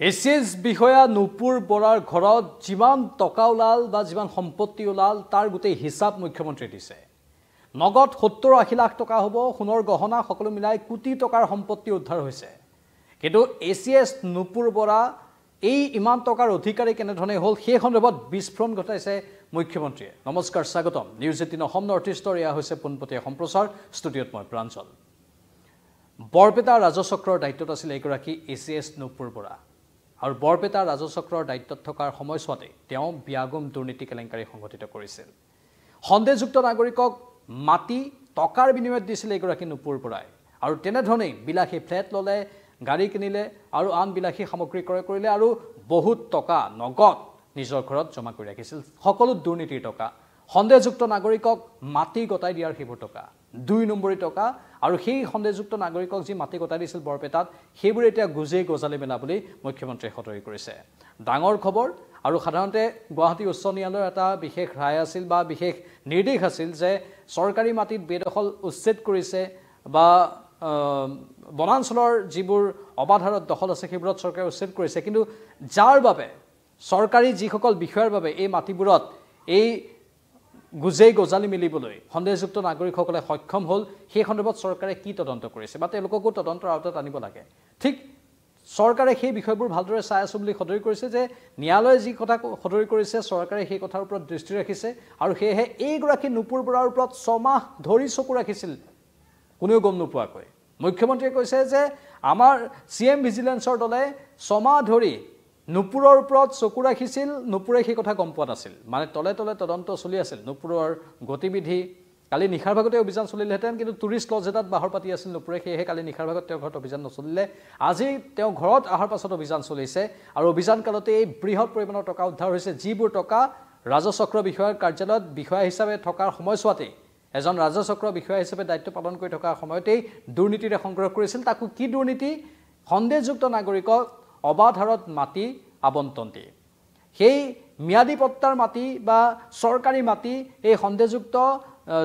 ACS বিষয়া নুপুৰ বৰাৰ ঘৰত যিমান টকা ওলাল বা যিমান সম্পত্তি ওলাল তাৰ গোটেই হিচাপ মুখ্যমন্ত্ৰী দিছে। নগদ ৭০-৮০ লাখ টকা হ'ব, সোণৰ গহনা সকলো মিলাই কোটি টকাৰ সম্পত্তি উদ্ধাৰ হৈছে। কিন্তু এছিএছ নুপুৰ বৰা এই ইমান টকাৰ অধিকাৰী কেনেধৰণে হ'ল সেই সন্দৰ্ভত বিস্ফোৰণ ঘটাইছে মুখ্যমন্ত্ৰীয়ে। নমস্কাৰ, স্বাগতম নিউজ 18 অসম নৰ্থ ইষ্টৰ এয়া হৈছে পোনপটীয়া সম্প্ৰচাৰ। ষ্টুডিঅ'ত মই প্ৰাঞ্জল। বৰপেটা ৰাজচক্ৰৰ দায়িত্বত আছিল এগৰাকী এছিএছ নুপুৰ বৰা আৰু বৰপেটা ৰাজচক্ৰৰ দায়িত্বত থকাৰ সময়ছোৱাতে তেওঁ বিয়াগুম দুৰ্নীতি কেলেংকাৰী সংঘটিত কৰিছিল। সন্দেহযুক্ত নাগৰিকক মাটি টকাৰ বিনিময়ত দিছিল এগৰাকী নুপুৰ বৰাই আৰু তেনেধৰণেই বিলাসী ফ্লেট ল'লে, গাড়ী কিনিলে আৰু আন বিলাসী সামগ্ৰী ক্ৰয় কৰিলে আৰু বহুত টকা নগদ নিজৰ ঘৰত জমা কৰি ৰাখিছিল। সকলো দুৰ্নীতিৰ টকা, সন্দেহযুক্ত নাগৰিকক মাটি গতাই দিয়াৰ সেইবোৰ টকা, ২ নম্বৰী টকা আৰু সেই সন্দেহযুক্ত নাগৰিকক যি মাটি গতাই দিছিল বৰপেটাত, সেইবোৰ এতিয়া গুজেই গজালি মেলা বুলি মুখ্যমন্ত্ৰীয়ে সতৰি কৰিছে। ডাঙৰ খবৰ। আৰু সাধাৰণতে গুৱাহাটী উচ্চ ন্যায়ালয়ৰ এটা বিশেষ ৰায় আছিল বা বিশেষ নিৰ্দেশ আছিল যে চৰকাৰী মাটিত বেদখল উচ্ছেদ কৰিছে বা বনাঞ্চলৰ যিবোৰ অবাধাৰত দখল আছে সেইবোৰত চৰকাৰে উচ্ছেদ কৰিছে, কিন্তু যাৰ বাবে চৰকাৰী যিসকল বিষয়ৰ বাবে এই মাটিবোৰত এই গুজেই গজালি মিলিবলৈ সন্দেহযুক্ত নাগৰিকসকলে সক্ষম হ'ল, সেই সন্দৰ্ভত চৰকাৰে কি তদন্ত কৰিছে বা তেওঁলোককো তদন্তৰ আওতাত আনিব লাগে। ঠিক চৰকাৰে সেই বিষয়বোৰ ভালদৰে চাই আছোঁ বুলি সদৰি কৰিছে যে ন্যায়ালয়ে যি কথা সদৰি কৰিছে চৰকাৰে সেই কথাৰ ওপৰত দৃষ্টি ৰাখিছে আৰু সেয়েহে এইগৰাকী নুপুৰ বৰাৰ ওপৰত ৬ মাহ ধৰি চকু ৰাখিছিল কোনেও গম নোপোৱাকৈ। মুখ্যমন্ত্ৰীয়ে কৈছে যে আমাৰ CM ভিজিলেন্সৰ দলে ৬ মাহ ধৰি নুপুৰৰ ওপৰত চকু ৰাখিছিল, নুপুৰে সেই কথা গম পোৱা নাছিল। মানে তলে তলে তদন্ত চলি আছিল নুপুৰৰ গতিবিধি। কালি নিশাৰ ভাগতে অভিযান চলিলেহেঁতেন, কিন্তু টুৰিষ্ট লজ এটাত বাহৰ পাতি আছিল নুপুৰে, সেয়েহে কালি নিশাৰ ভাগত তেওঁৰ ঘৰত অভিযান নচলিলে। আজি তেওঁ ঘৰত অহাৰ পাছত অভিযান চলিছে আৰু অভিযান কালতে এই বৃহৎ পৰিমাণৰ টকা উদ্ধাৰ হৈছে, যিবোৰ টকা ৰাজচক্ৰ বিষয়াৰ কাৰ্যালয়ত বিষয়া হিচাপে থকাৰ সময়ছোৱাতেই, এজন ৰাজচক্ৰ বিষয়া হিচাপে দায়িত্ব পালন কৰি থকাৰ সময়তেই দুৰ্নীতিৰে সংগ্ৰহ কৰিছিল। তাকো কি দুৰ্নীতি? সন্দেহযুক্ত নাগৰিকক অবাধ হাৰত মাটি আবণ্টন দিয়ে। সেই ম্যাদী পট্টাৰ মাটি বা চৰকাৰী মাটি এই সন্দেহযুক্ত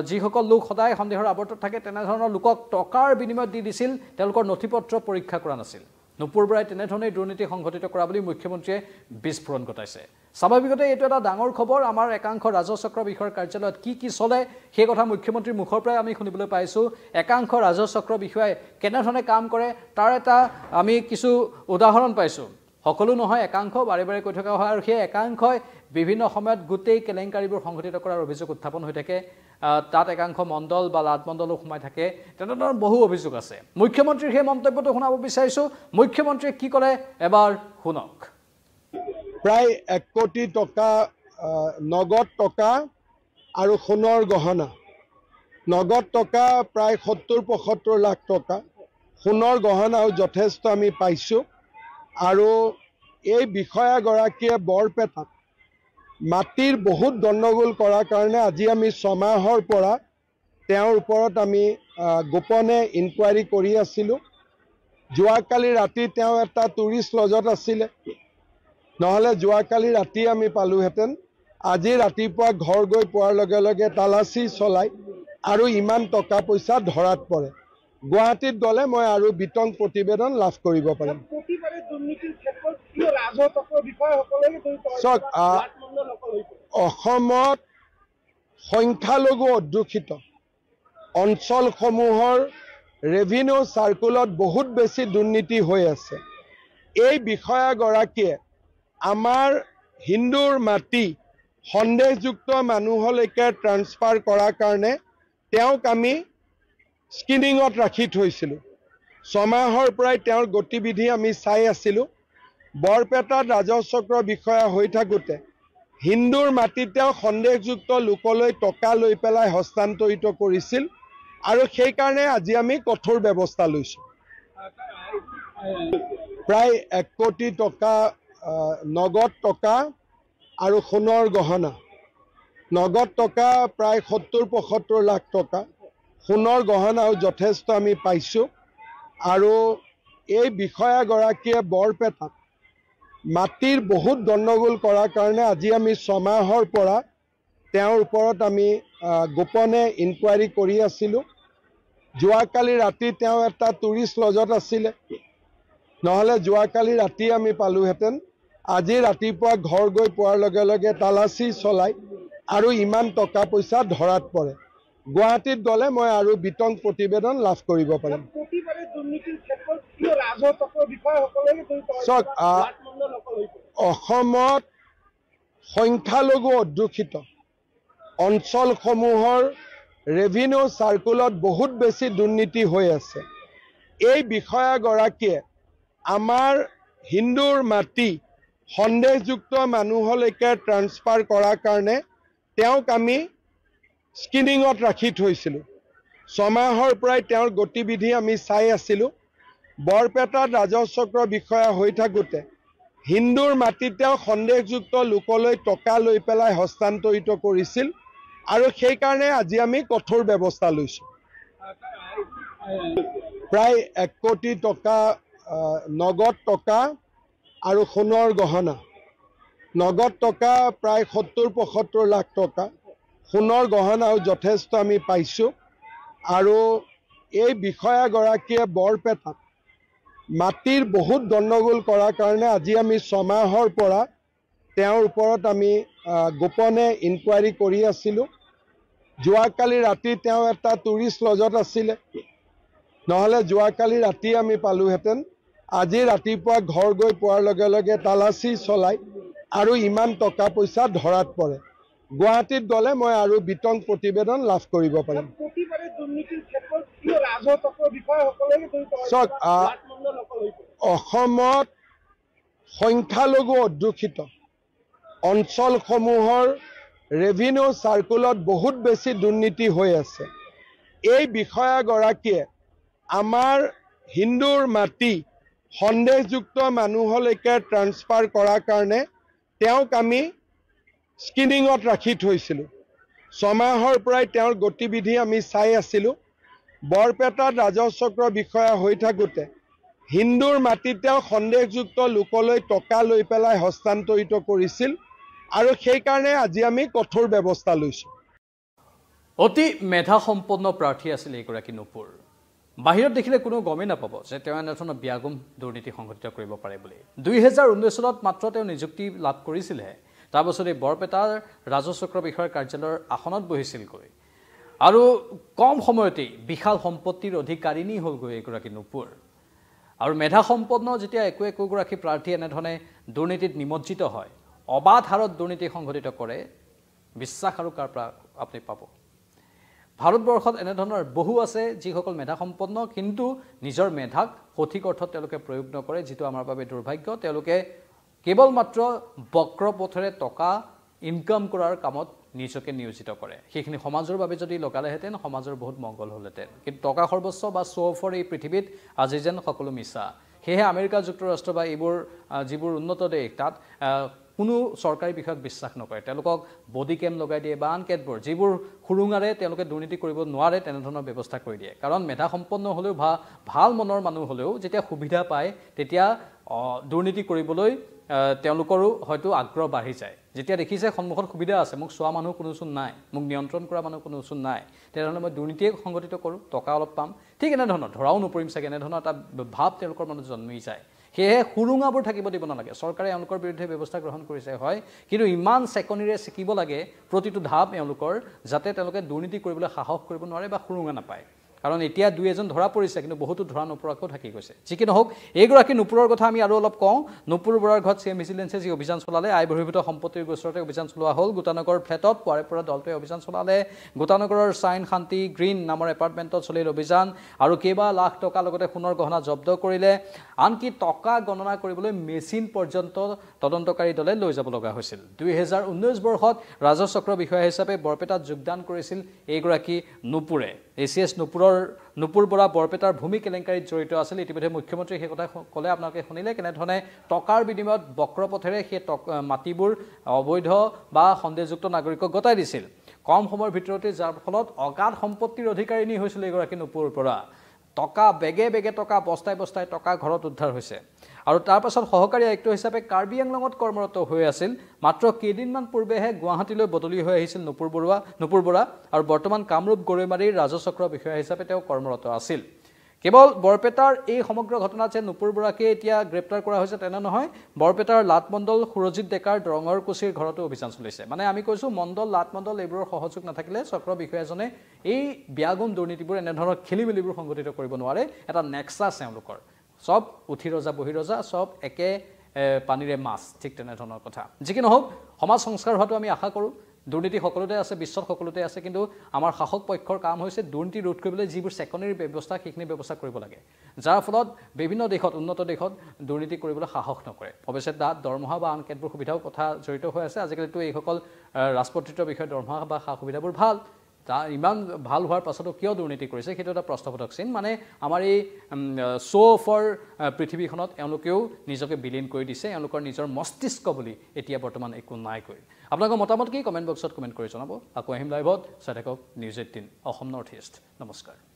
যিসকল লোক সদায় সন্দেহৰ আৱৰ্তত থাকে তেনেধৰণৰ লোকক টকাৰ বিনিময়ত দি দিছিল, তেওঁলোকৰ নথিপত্ৰ পৰীক্ষা কৰা নাছিল। নুপুৰ বৰাই তেনেধৰণেই দুৰ্নীতি সংঘটিত কৰা বুলি মুখ্যমন্ত্ৰীয়ে বিস্ফোৰণ ঘটাইছে। স্বাভাৱিকতে এইটো এটা ডাঙৰ খবৰ। আমাৰ একাংশ ৰাজচক্ৰ বিষয়াৰ কাৰ্যালয়ত কি চলে সেই কথা মুখ্যমন্ত্ৰীৰ মুখৰ পৰাই আমি শুনিবলৈ পাইছোঁ। একাংশ ৰাজচক্ৰ বিষয়াই কেনেধৰণে কাম কৰে তাৰ এটা আমি কিছু উদাহৰণ পাইছোঁ। সকলো নহয়, একাংশ বাৰে বাৰে কৈ থকা হয় আৰু সেই একাংশই বিভিন্ন সময়ত গোটেই কেলেংকাৰীবোৰ সংঘটিত কৰাৰ অভিযোগ উত্থাপন হৈ থাকে। তাত একাংশ মণ্ডল বা লাটমণ্ডলো সোমাই থাকে, তেনেধৰণৰ বহু অভিযোগ আছে। মুখ্যমন্ত্ৰীৰ সেই মন্তব্যটো শুনাব বিচাৰিছোঁ। মুখ্যমন্ত্ৰীয়ে কি ক'লে এবাৰ শুনক। প্ৰায় ১ কোটি টকা নগদ টকা আৰু সোণৰ গহনা। নগদ টকা প্ৰায় ৭০-৭৫ লাখ টকা, সোণৰ গহনাও যথেষ্ট আমি পাইছোঁ। আৰু এই বিষয়াগৰাকীয়ে বৰপেটাত মাটিৰ বহুত গণ্ডগোল কৰাৰ কাৰণে আজি আমি ৬ মাহৰ পৰা তেওঁৰ ওপৰত আমি গোপনে ইনকুৱাৰী কৰি আছিলোঁ। যোৱাকালি ৰাতি তেওঁ এটা টুৰিষ্ট লজত আছিলে, নহ'লে যোৱাকালি ৰাতি আমি পালোহেঁতেন। আজি ৰাতিপুৱা ঘৰ গৈ পোৱাৰ লগে লগে তালাচী চলাই আৰু ইমান টকা পইচা ধৰাত পৰে। গুৱাহাটীত গ'লে মই আৰু বিতং প্ৰতিবেদন লাভ কৰিব পাৰিম। চাওক, অসমত সংখ্যালঘু অধ্যুষিত অঞ্চলসমূহৰ ৰেভিনিউ চাৰ্কুলত বহুত বেছি দুৰ্নীতি হৈ আছে। এই বিষয়াগৰাকীয়ে আমাৰ হিন্দুৰ মাটি সন্দেহযুক্ত মানুহলৈকে ট্ৰান্সফাৰ কৰাৰ কাৰণে তেওঁক আমি স্ক্ৰিনিঙত ৰাখি থৈছিলোঁ। ৬ মাহৰ পৰাই তেওঁৰ গতিবিধি আমি চাই আছিলোঁ। বৰপেটাত ৰাজচক্ৰ বিষয়া হৈ থাকোঁতে হিন্দুৰ মাটিত তেওঁ সন্দেহযুক্ত লোকলৈ টকা লৈ পেলাই হস্তান্তৰিত কৰিছিল আৰু সেইকাৰণে আজি আমি কঠোৰ ব্যৱস্থা লৈছোঁ। প্ৰায় ১ কোটি টকা নগদ টকা আৰু সোণৰ গহনা। নগদ টকা প্ৰায় ৭০-৭৫ লাখ টকা, সোণৰ গহনাও যথেষ্ট আমি পাইছোঁ। আৰু এই বিষয়াগৰাকীয়ে বৰপেটাত মাটিৰ বহুত গণ্ডগোল কৰাৰ কাৰণে আজি আমি ৬ মাহৰ পৰা তেওঁৰ ওপৰত আমি গোপনে ইনকুৱাৰী কৰি আছিলোঁ। যোৱাকালি ৰাতি তেওঁ এটা টুৰিষ্ট লজত আছিলে, নহ'লে যোৱাকালি ৰাতি আমি পালোহেঁতেন। আজি ৰাতিপুৱা ঘৰ গৈ পোৱাৰ লগে লগে তালাচী চলাই আৰু ইমান টকা পইচা ধৰাত পৰে। গুৱাহাটীত গ'লে মই আৰু বিতং প্ৰতিবেদন লাভ কৰিব পাৰিম। চাওক, অসমত সংখ্যালঘু অধ্যুষিত অঞ্চলসমূহৰ ৰেভিনিউ চাৰ্কুলত বহুত বেছি দুৰ্নীতি হৈ আছে। এই বিষয়াগৰাকীয়ে আমাৰ হিন্দুৰ মাটি সন্দেহযুক্ত মানুহলৈকে ট্ৰান্সফাৰ কৰাৰ কাৰণে তেওঁক আমি স্ক্ৰিনিঙত ৰাখি থৈছিলোঁ। 6 মাহৰ পৰাই তেওঁৰ গতিবিধি আমি চাই আছিলোঁ। বৰপেটাত ৰাজহচক্ৰ বিষয়া হৈ থাকোঁতে হিন্দুৰ মাটিত তেওঁ সন্দেহযুক্ত লোকলৈ টকা লৈ পেলাই হস্তান্তৰিত কৰিছিল আৰু সেইকাৰণে আজি আমি কঠোৰ ব্যৱস্থা লৈছোঁ। প্ৰায় 1 কোটি টকা নগদ টকা আৰু সোণৰ গহনা। নগদ টকা প্ৰায় 70-75 লাখ টকা, সোণৰ গহনাও যথেষ্ট আমি পাইছোঁ। আৰু এই বিষয়াগৰাকীয়ে বৰপেটাত মাটিৰ বহুত গণ্ডগোল কৰাৰ কাৰণে আজি আমি 6 মাহৰ পৰা তেওঁৰ ওপৰত আমি গোপনে ইনকুৱাৰী কৰি আছিলোঁ। যোৱাকালি ৰাতি তেওঁ এটা টুৰিষ্ট লজত আছিলে, নহ'লে যোৱাকালি ৰাতি আমি পালোহেঁতেন। আজি ৰাতিপুৱা ঘৰ গৈ পোৱাৰ লগে লগে তালাচী চলাই আৰু ইমান টকা পইচা ধৰাত পৰে। গুৱাহাটীত গ'লে মই আৰু বিতং প্ৰতিবেদন লাভ কৰিব পাৰিম। চাওক, অসমত সংখ্যালঘু অধ্যুষিত অঞ্চলসমূহৰ ৰেভিনিউ চাৰ্কুলত বহুত বেছি দুৰ্নীতি হৈ আছে। এই বিষয়াগৰাকীয়ে আমাৰ হিন্দুৰ মাটি সন্দেহযুক্ত মানুহলৈকে ট্ৰান্সফাৰ কৰাৰ কাৰণে তেওঁক আমি স্ক্ৰিনিঙত ৰাখি থৈছিলোঁ। 6 মাহৰ পৰাই তেওঁৰ গতিবিধি আমি চাই আছিলোঁ। বৰপেটাত ৰাজহচক্ৰ বিষয়া হৈ থাকোঁতে হিন্দুৰ মাটিত তেওঁ সন্দেহযুক্ত লোকলৈ টকা লৈ পেলাই হস্তান্তৰিত কৰিছিল আৰু সেইকাৰণে আজি আমি কঠোৰ ব্যৱস্থা লৈছোঁ। অতি মেধাসম্পন্ন প্ৰাৰ্থী আছিল এইগৰাকী নুপুৰ। বাহিৰত দেখিলে কোনো গমেই নাপাব যে তেওঁ এনেধৰণৰ ব্যাগুম দুৰ্নীতি সংঘটিত কৰিব পাৰে বুলি। 2019 চনত মাত্ৰ তেওঁ নিযুক্তি লাভ কৰিছিলহে। তাৰ পাছতে বৰপেটাৰ ৰাজহচক্ৰ বিষয়াৰ কাৰ্যালয়ৰ আসনত বহিছিলগৈ আৰু কম সময়তেই বিশাল সম্পত্তিৰ অধিকাৰিণী হ'লগৈ এইগৰাকী নুপুৰ। আৰু মেধাসম্পন্ন যেতিয়া একোগৰাকী প্ৰাৰ্থী এনেধৰণে দুৰ্নীতিত নিমজ্জিত হয়, অবাধ হাৰত দুৰ্নীতি সংঘটিত কৰে, বিশ্বাস আৰু কাৰ পৰা আপুনি পাব? ভাৰতবৰ্ষত এনেধৰণৰ বহু আছে যিসকল মেধাসম্পন্ন, কিন্তু নিজৰ মেধাক সঠিক অৰ্থত তেওঁলোকে প্ৰয়োগ নকৰে, যিটো আমাৰ বাবে দুৰ্ভাগ্য। তেওঁলোকে কেৱল মাত্ৰ বক্ৰ পথেৰে টকা ইনকাম কৰাৰ কামত নিজকে নিয়োজিত কৰে। সেইখিনি সমাজৰ বাবে যদি লগালেহেঁতেন সমাজৰ বহুত মংগল হ'লহেঁতেন। কিন্তু টকা সৰ্বস্ব বা শ্ব' অফৰ এই পৃথিৱীত আজি যেন সকলো মিছা। সেয়েহে আমেৰিকা যুক্তৰাষ্ট্ৰ বা এইবোৰ যিবোৰ উন্নত দেশ, তাত কোনো চৰকাৰী বিষয়ক বিশ্বাস নকৰে। তেওঁলোকক বডি কেম লগাই দিয়ে বা আন কেতবোৰ যিবোৰ সুৰুঙাৰে তেওঁলোকে দুৰ্নীতি কৰিব নোৱাৰে তেনেধৰণৰ ব্যৱস্থা কৰি দিয়ে। কাৰণ মেধাসম্পন্ন হ'লেও বা ভাল মনৰ মানুহ হ'লেও যেতিয়া সুবিধা পায় তেতিয়া দুৰ্নীতি কৰিবলৈ তেওঁলোকৰো হয়তো আগ্ৰহ বাঢ়ি যায়। যেতিয়া দেখিছে সন্মুখত সুবিধা আছে, মোক চোৱা মানুহ কোনোচোন নাই, মোক নিয়ন্ত্ৰণ কৰা মানুহ কোনোচোন নাই, তেনেধৰণে মই দুৰ্নীতিয়ে সংঘটিত কৰোঁ, টকা অলপ পাম, ঠিক এনেধৰণৰ ধৰাও নপৰিম চাগে, এনেধৰণৰ এটা ভাৱ তেওঁলোকৰ মনত জন্মি যায়। সেয়েহে সুৰুঙাবোৰ থাকিব দিব নালাগে। চৰকাৰে এওঁলোকৰ বিৰুদ্ধে ব্যৱস্থা গ্ৰহণ কৰিছে হয়, কিন্তু ইমান চেকনিৰে চিকিব লাগে প্ৰতিটো ধাপ এওঁলোকৰ, যাতে তেওঁলোকে দুৰ্নীতি কৰিবলৈ সাহস কৰিব নোৱাৰে বা সুৰুঙা নাপায়। কাৰণ এতিয়া 2-এজন ধৰা পৰিছে, কিন্তু বহুতো ধৰা নপৰাকৈও থাকি গৈছে। যি কি নহওক, এইগৰাকী নুপুৰৰ কথা আমি আৰু অলপ কওঁ। নুপুৰ বৰাৰ ঘৰত চিএম ভিজিলেন্সে যি অভিযান চলালে, আয় বহিৰ্ভূত সম্পত্তিৰ গোচৰতে অভিযান চলোৱা হ'ল। গোটানগৰ ফ্লেটত পুৱাৰে পৰা দলটোৱে অভিযান চলালে। গোটানগৰৰ চাইন শান্তি গ্ৰীণ নামৰ এপাৰ্টমেণ্টত চলিল অভিযান আৰু কেইবা লাখ টকা লগতে সোণৰ গহনা জব্দ কৰিলে। আনকি টকা গণনা কৰিবলৈ মেচিন পৰ্যন্ত তদন্তকাৰী দলে লৈ যাব লগা হৈছিল। 2019 বৰ্ষত ৰাজহচক্ৰ বিষয়া হিচাপে বৰপেটাত যোগদান কৰিছিল এইগৰাকী নুপুৰে। ACS নুপুৰ বৰা বৰপেটাৰ ভূমি কেলেংকাৰীত জড়িত আছিল। ইতিমধ্যে মুখ্যমন্ত্ৰীয়ে সেই কথা ক'লে, আপোনালোকে শুনিলে কেনেধৰণে টকাৰ বিনিময়ত বক্ৰপথেৰে সেই মাটিবোৰ অবৈধ বা সন্দেহযুক্ত নাগৰিকক গতাই দিছিল কম সময়ৰ ভিতৰতে, যাৰ ফলত অগাধ সম্পত্তিৰ অধিকাৰিণী হৈছিল এগৰাকী নুপুৰ বৰা। টকা বেগে বেগে টকা, বস্তাই বস্তাই টকা ঘৰত উদ্ধাৰ হৈছে। আৰু তাৰ পাছত সহকাৰী আয়ুক্ত হিচাপে কাৰ্বি আংলঙত কৰ্মৰত হৈ আছিল। মাত্ৰ কেইদিনমান পূৰ্বেহে গুৱাহাটীলৈ বদলি হৈ আহিছিল নুপুৰ বৰা আৰু বৰ্তমান কামৰূপ গৰৈমাৰীৰ ৰাজহচক্ৰ বিষয়া হিচাপে তেওঁ কৰ্মৰত আছিল। কেৱল বৰপেটাৰ এই সমগ্ৰ ঘটনাত যে নুপুৰ বৰাকে এতিয়া গ্ৰেপ্তাৰ কৰা হৈছে তেনে নহয় বৰপেটাৰ লাটমণ্ডল সুৰজিৎ ডেকাৰ ডৰঙৰকুছিৰ ঘৰতো অভিযান চলিছে মানে আমি কৈছোঁ মণ্ডল লাটমণ্ডল এইবোৰৰ সহযোগ নাথাকিলে চক্ৰ বিষয়াজনে এই বিয়াগুম দুৰ্নীতিবোৰ এনেধৰণৰ খেলিমেলিবোৰ সংঘটিত কৰিব নোৱাৰে এটা নেক্সাছ তেওঁলোকৰ সব উঠি ৰজা বহি ৰজা সব একে পানীৰে মাছ ঠিক তেনেধৰণৰ কথা যি কি নহওক সমাজ সংস্কাৰ হোৱাটো আমি আশা কৰোঁ দুৰ্নীতি সকলোতে আছে বিশ্বত সকলোতে আছে কিন্তু আমাৰ শাসক পক্ষৰ কাম হৈছে দুৰ্নীতি ৰোধ কৰিবলৈ যিবোৰ ছেকেণ্ডেৰী ব্যৱস্থা সেইখিনি ব্যৱস্থা কৰিব লাগে যাৰ ফলত বিভিন্ন দেশত উন্নত দেশত দুৰ্নীতি কৰিবলৈ সাহস নকৰে অৱশ্যে তাত দৰমহা বা আন কেতবোৰ সুবিধাও কথা জড়িত হৈ আছে আজিকালিতো এইসকল ৰাজপত্ৰিত বিষয়ে দৰমহা বা সা সুবিধাবোৰ ভাল ইমান ভাল হোৱাৰ পাছতো কিয় দুৰ্নীতি কৰিছে সেইটো এটা প্ৰশ্নবোধক চিন মানে আমাৰ এই ফৰ পৃথিৱীখনত এওঁলোকেও নিজকে বিলীন কৰি দিছে এওঁলোকৰ নিজৰ মস্তিষ্ক বুলি এতিয়া বৰ্তমান একো নাই কৰি আপোনালোকৰ মতামত কি কমেণ্ট বক্সত কমেণ্ট কৰি জনাব আকৌ আহিম লাইভত চাই থাকক নিউজ 18 অসম নৰ্থ ইষ্ট নমস্কাৰ